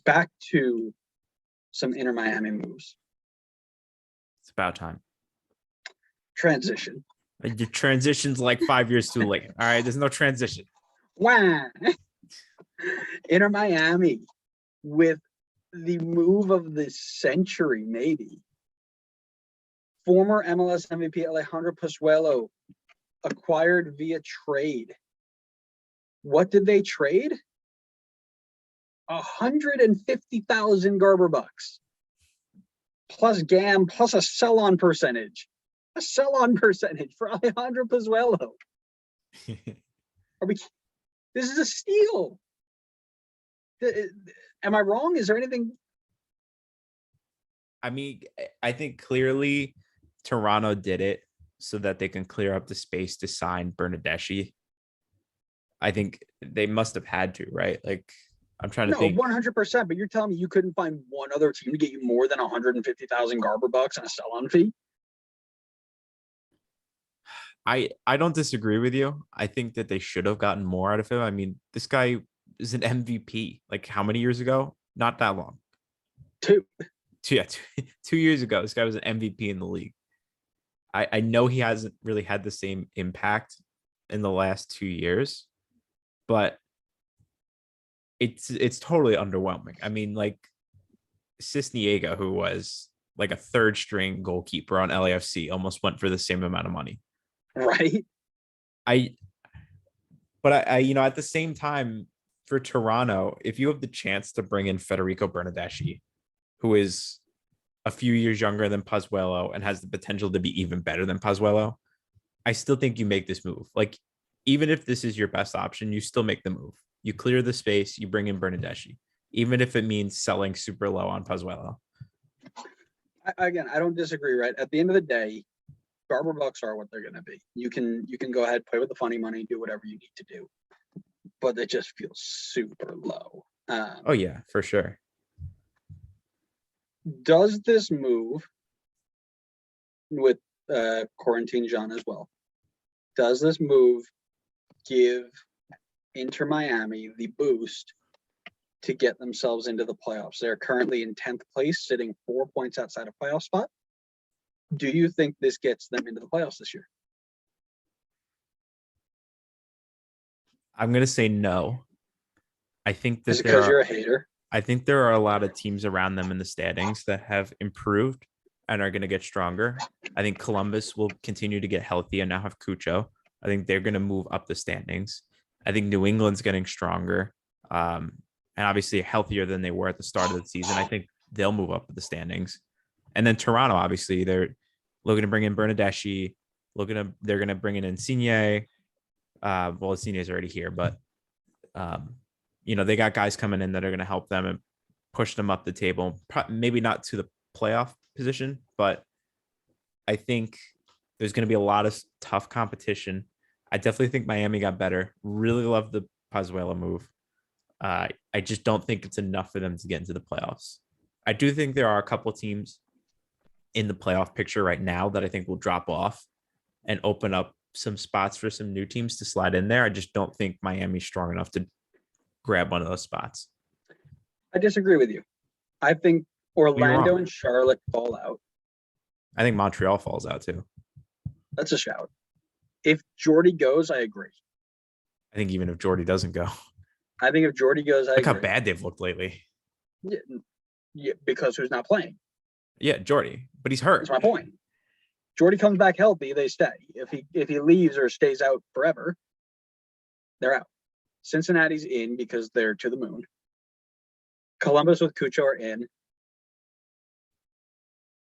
back to some Inter Miami moves. It's about time. Transition. Your transition's like 5 years too late. All right, there's no transition. Wow. Inter Miami with the move of the century, maybe. Former MLS MVP Alejandro Pozuelo acquired via trade. What did they trade? 150,000 Garber bucks. Plus GAM, plus a sell-on percentage. A sell-on percentage for Alejandro Pozuelo. This is a steal. Am I wrong? Is there anything? I mean, I think clearly Toronto did it so that they can clear up the space to sign Bernardeschi. I think they must have had to, right? Like, I'm trying to think. 100%. But you're telling me you couldn't find one other team to get you more than 150,000 Garber bucks and a sell-on fee? I don't disagree with you. I think that they should have gotten more out of him. I mean, this guy is an MVP. Like, how many years ago? Not that long. Two. Yeah, 2 years ago, this guy was an MVP in the league. I know he hasn't really had the same impact in the last 2 years, but it's totally underwhelming. I mean, like, Cisniega, who was like a third string goalkeeper on LAFC, almost went for the same amount of money. Right. But I at the same time, for Toronto, if you have the chance to bring in Federico Bernardeschi, who is a few years younger than Pozuelo and has the potential to be even better than Pozuelo, I still think you make this move. Like, even if this is your best option, you still make the move. You clear the space, you bring in Bernardeschi, even if it means selling super low on Pozuelo. Again, I don't disagree, right? At the end of the day, Garber bucks are what they're going to be. You can go ahead, play with the funny money, do whatever you need to do, but it just feels super low. Oh yeah, for sure. Does this move with Quarantine Jean as well? Does this move give Inter Miami the boost to get themselves into the playoffs? They're currently in 10th place, sitting 4 points outside of playoff spot. Do you think this gets them into the playoffs this year? I'm going to say no. I think that is it because you're a hater? I think there are a lot of teams around them in the standings that have improved and are going to get stronger. I think Columbus will continue to get healthy and now have Cucho. I think they're going to move up the standings. I think New England's getting stronger and obviously healthier than they were at the start of the season. I think they'll move up the standings. And then Toronto, obviously, they're looking to bring in Bernardeschi. They're going to bring in Insigne. Well, Insigne is already here, but they got guys coming in that are going to help them and push them up the table. Maybe not to the playoff position, but I think there's going to be a lot of tough competition. I definitely think Miami got better. Really love the Pozuelo move. I just don't think it's enough for them to get into the playoffs. I do think there are a couple of teams in the playoff picture right now that I think will drop off and open up some spots for some new teams to slide in there. I just don't think Miami's strong enough to grab one of those spots. I disagree with you. I think Orlando and Charlotte fall out. I think Montreal falls out too. That's a shout. If Jordy goes, I agree. I think even if Jordy doesn't go. I think if Jordy goes, I agree. Look how bad they've looked lately. Yeah, because who's not playing? Yeah, Jordy, but he's hurt. That's my point. Jordy comes back healthy, they stay. If he leaves or stays out forever, they're out. Cincinnati's in because they're to the moon. Columbus with Cucho are in.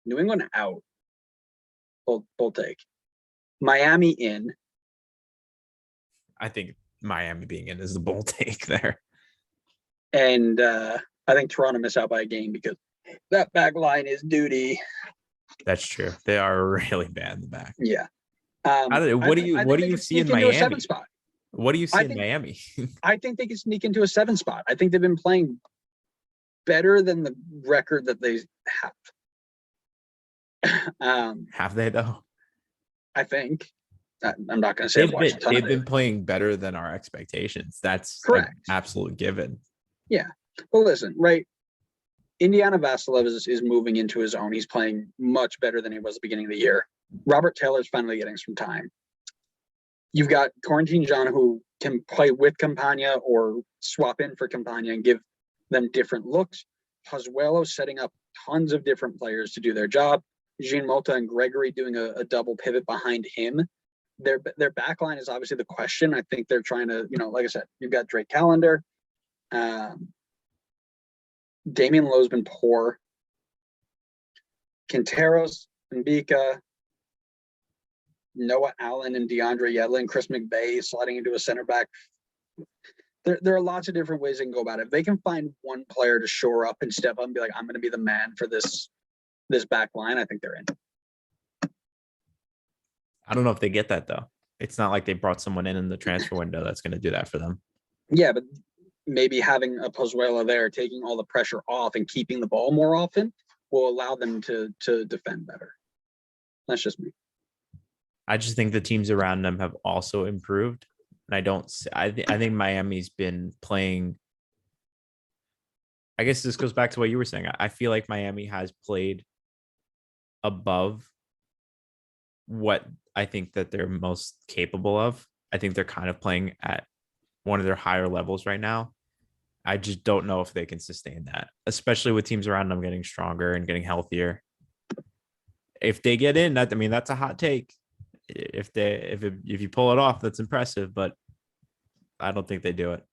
New England out. Bold take. Miami in. I think Miami being in is the bold take there. And I think Toronto miss out by a game because that back line is duty. That's true. They are really bad in the back. Yeah. What do you see in Miami? A 7 spot. What do you see in Miami? I think they can sneak into a 7 spot. I think they've been playing better than the record that they have. Have they though? I think. I'm not going to say they've been playing better than our expectations. That's correct. An absolute given. Yeah. Well, listen, right? Indiana Vassilev is moving into his own. He's playing much better than he was at the beginning of the year. Robert Taylor's finally getting some time. You've got Quarantine John, who can play with Campagna or swap in for Campagna and give them different looks. Pozuelo setting up tons of different players to do their job. Jean Mota and Gregory doing a double pivot behind him. Their back line is obviously the question. I think they're trying to, like I said, you've got Drake Callender. Damian Lowe's been poor. Quinteros, Mbika, Noah Allen and DeAndre Yedlin, Chris McVay sliding into a center back. There are lots of different ways they can go about it. If they can find one player to shore up and step up and be like, I'm going to be the man for this back line, I think they're in. I don't know if they get that, though. It's not like they brought someone in the transfer window that's going to do that for them. Yeah, but maybe having a Pozuelo there, taking all the pressure off and keeping the ball more often will allow them to defend better. That's just me. I just think the teams around them have also improved. And I think Miami's been playing. I guess this goes back to what you were saying. I feel like Miami has played above what I think that they're most capable of. I think they're kind of playing at one of their higher levels right now. I just don't know if they can sustain that, especially with teams around them getting stronger and getting healthier. If they get in, that's a hot take. If you pull it off, that's impressive, but I don't think they do it.